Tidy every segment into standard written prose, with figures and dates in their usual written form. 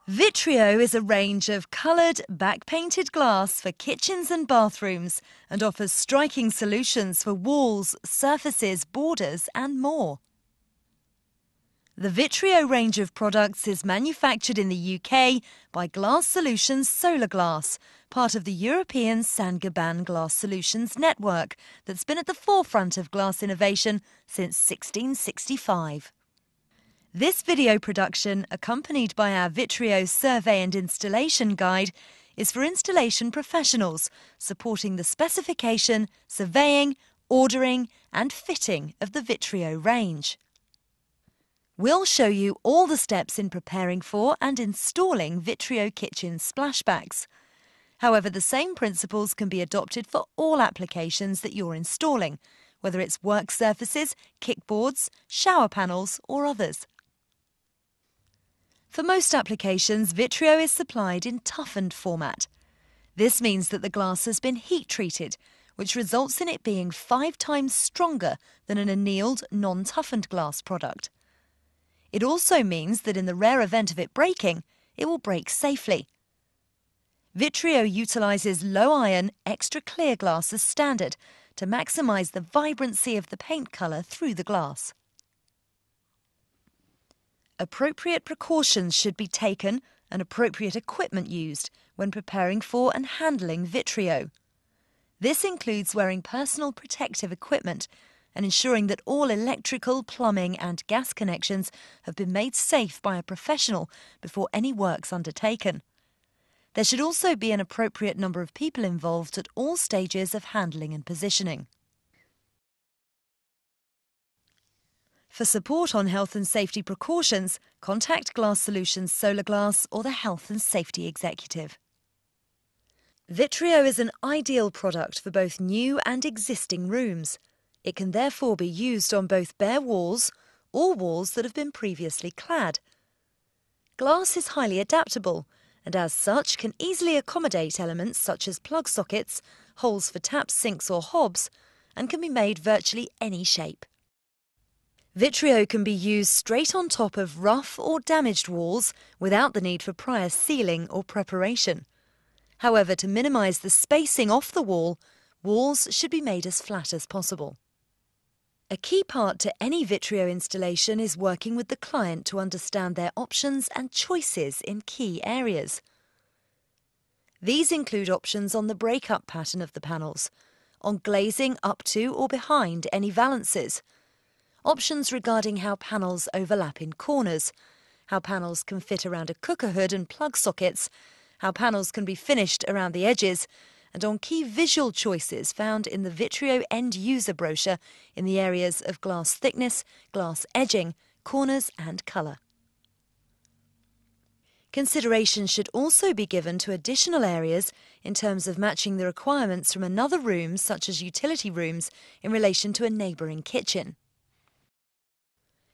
VITRIO is a range of coloured, back-painted glass for kitchens and bathrooms and offers striking solutions for walls, surfaces, borders and more. The VITRIO range of products is manufactured in the UK by GLASSOLUTIONS Solar Glass, part of the European Saint-Gobain Glass Solutions network that's been at the forefront of glass innovation since 1665. This video production, accompanied by our VITRIO survey and installation guide, is for installation professionals supporting the specification, surveying, ordering and fitting of the VITRIO range. We'll show you all the steps in preparing for and installing VITRIO kitchen splashbacks. However, the same principles can be adopted for all applications that you're installing, whether it's work surfaces, kickboards, shower panels or others. For most applications, VITRIO is supplied in toughened format. This means that the glass has been heat-treated, which results in it being 5 times stronger than an annealed, non-toughened glass product. It also means that in the rare event of it breaking, it will break safely. VITRIO utilises low-iron, extra-clear glass as standard to maximise the vibrancy of the paint colour through the glass. Appropriate precautions should be taken and appropriate equipment used when preparing for and handling VITRIO. This includes wearing personal protective equipment and ensuring that all electrical, plumbing and gas connections have been made safe by a professional before any work's undertaken. There should also be an appropriate number of people involved at all stages of handling and positioning. For support on health and safety precautions, contact GLASSOLUTIONS Solar Glass or the Health and Safety Executive. VITRIO is an ideal product for both new and existing rooms. It can therefore be used on both bare walls or walls that have been previously clad. Glass is highly adaptable and as such can easily accommodate elements such as plug sockets, holes for taps, sinks or hobs, and can be made virtually any shape. VITRIO can be used straight on top of rough or damaged walls without the need for prior sealing or preparation. However, to minimise the spacing off the wall, walls should be made as flat as possible. A key part to any VITRIO installation is working with the client to understand their options and choices in key areas. These include options on the break-up pattern of the panels, on glazing up to or behind any valances, options regarding how panels overlap in corners, how panels can fit around a cooker hood and plug sockets, how panels can be finished around the edges, and on key visual choices found in the VITRIO end-user brochure in the areas of glass thickness, glass edging, corners and colour. Consideration should also be given to additional areas in terms of matching the requirements from another room, such as utility rooms, in relation to a neighbouring kitchen.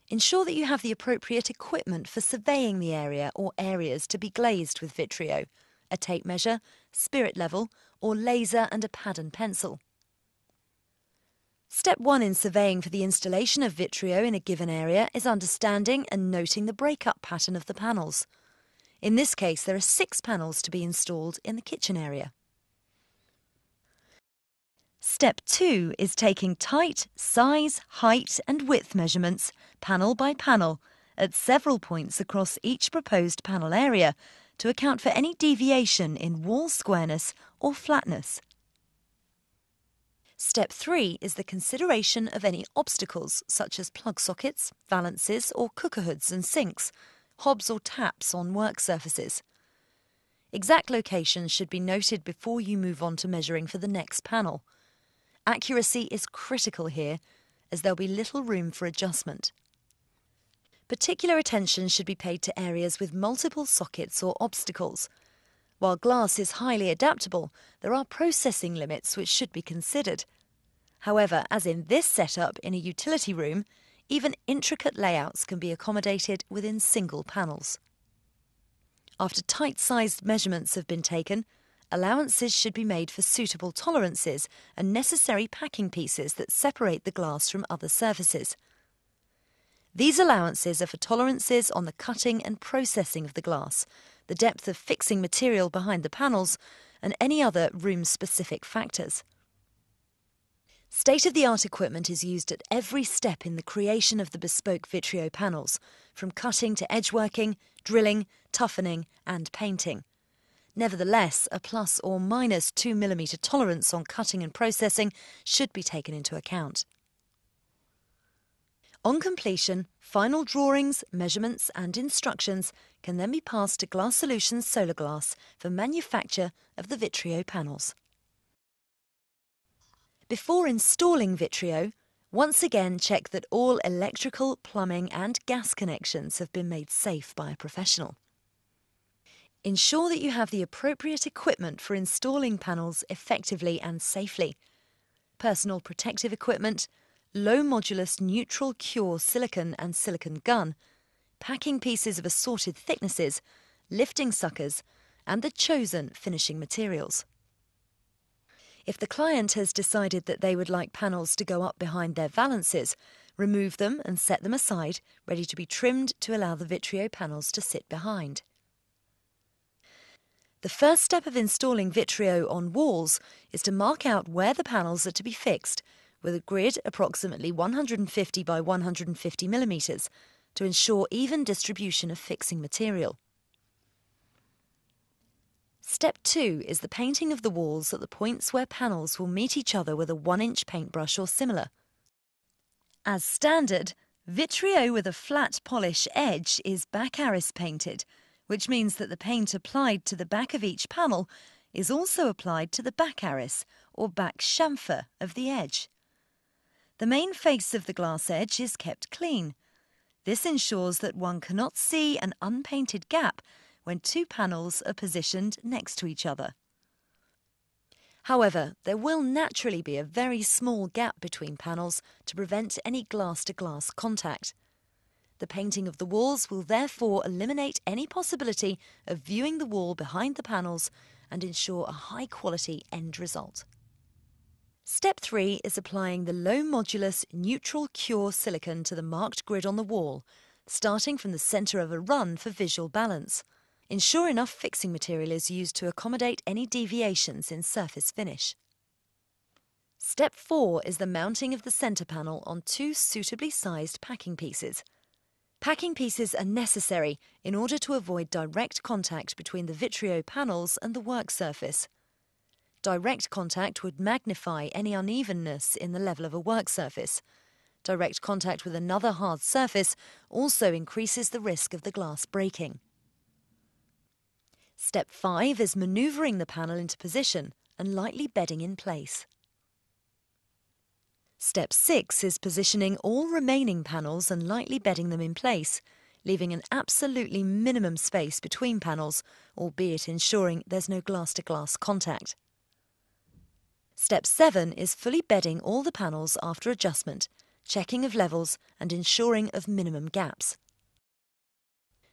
Ensure that you have the appropriate equipment for surveying the area or areas to be glazed with VITRIO, a tape measure, spirit level, or laser and a pad and pencil. Step 1 in surveying for the installation of VITRIO in a given area is understanding and noting the break-up pattern of the panels. In this case, there are 6 panels to be installed in the kitchen area. Step 2 is taking tight size, height and width measurements, panel by panel, at several points across each proposed panel area to account for any deviation in wall squareness or flatness. Step 3 is the consideration of any obstacles such as plug sockets, valances or cooker hoods and sinks, hobs or taps on work surfaces. Exact locations should be noted before you move on to measuring for the next panel. Accuracy is critical here, as there'll be little room for adjustment. Particular attention should be paid to areas with multiple sockets or obstacles. While glass is highly adaptable, there are processing limits which should be considered. However, as in this setup in a utility room, even intricate layouts can be accommodated within single panels. After tight-sized measurements have been taken, allowances should be made for suitable tolerances and necessary packing pieces that separate the glass from other surfaces. These allowances are for tolerances on the cutting and processing of the glass, the depth of fixing material behind the panels, and any other room-specific factors. State-of-the-art equipment is used at every step in the creation of the bespoke VITRIO panels, from cutting to edgeworking, drilling, toughening and painting. Nevertheless, a plus or minus 2 mm tolerance on cutting and processing should be taken into account. On completion, final drawings, measurements and instructions can then be passed to GLASSOLUTIONS Solar Glass for manufacture of the VITRIO panels. Before installing VITRIO, once again check that all electrical, plumbing and gas connections have been made safe by a professional. Ensure that you have the appropriate equipment for installing panels effectively and safely. Personal protective equipment, low modulus neutral cure silicone and silicone gun, packing pieces of assorted thicknesses, lifting suckers, and the chosen finishing materials. If the client has decided that they would like panels to go up behind their valances, remove them and set them aside, ready to be trimmed to allow the VITRIO panels to sit behind. The first step of installing VITRIO on walls is to mark out where the panels are to be fixed, with a grid approximately 150 by 150 mm to ensure even distribution of fixing material. Step 2 is the painting of the walls at the points where panels will meet each other with a 1-inch paintbrush or similar. As standard, VITRIO with a flat polish edge is back arris painted, which means that the paint applied to the back of each panel is also applied to the back arris or back chamfer of the edge. The main face of the glass edge is kept clean. This ensures that one cannot see an unpainted gap when two panels are positioned next to each other. However, there will naturally be a very small gap between panels to prevent any glass-to-glass contact. The painting of the walls will therefore eliminate any possibility of viewing the wall behind the panels and ensure a high-quality end result. Step 3 is applying the low modulus neutral cure silicone to the marked grid on the wall, starting from the centre of a run for visual balance. Ensure enough fixing material is used to accommodate any deviations in surface finish. Step 4 is the mounting of the centre panel on two suitably sized packing pieces. Packing pieces are necessary in order to avoid direct contact between the VITRIO panels and the work surface. Direct contact would magnify any unevenness in the level of a work surface. Direct contact with another hard surface also increases the risk of the glass breaking. Step 5 is manoeuvring the panel into position and lightly bedding in place. Step 6 is positioning all remaining panels and lightly bedding them in place, leaving an absolutely minimum space between panels, albeit ensuring there's no glass-to-glass contact. Step 7 is fully bedding all the panels after adjustment, checking of levels and ensuring of minimum gaps.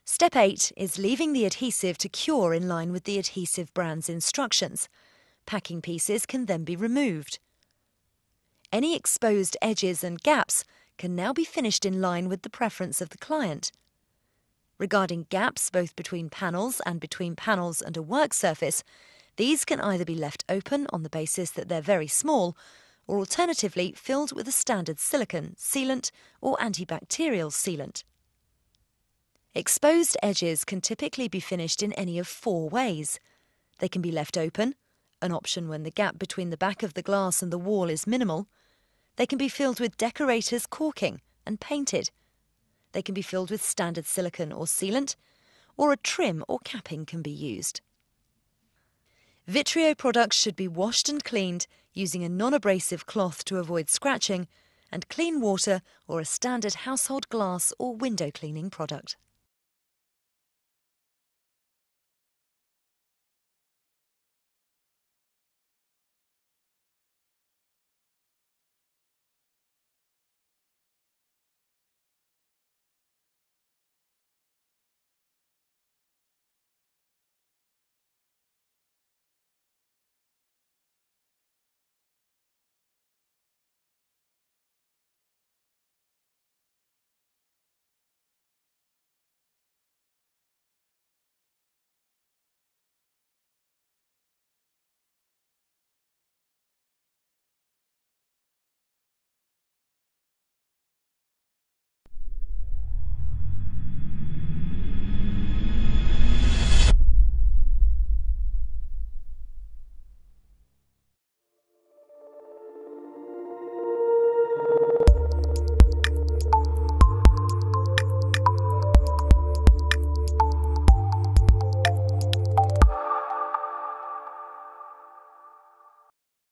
Step 8 is leaving the adhesive to cure in line with the adhesive brand's instructions. Packing pieces can then be removed. Any exposed edges and gaps can now be finished in line with the preference of the client. Regarding gaps both between panels and between panels and a work surface, these can either be left open on the basis that they're very small, or alternatively filled with a standard silicone, sealant or antibacterial sealant. Exposed edges can typically be finished in any of 4 ways. They can be left open, an option when the gap between the back of the glass and the wall is minimal. They can be filled with decorator's caulking and painted. They can be filled with standard silicone or sealant, or a trim or capping can be used. VITRIO products should be washed and cleaned using a non-abrasive cloth to avoid scratching, and clean water or a standard household glass or window cleaning product.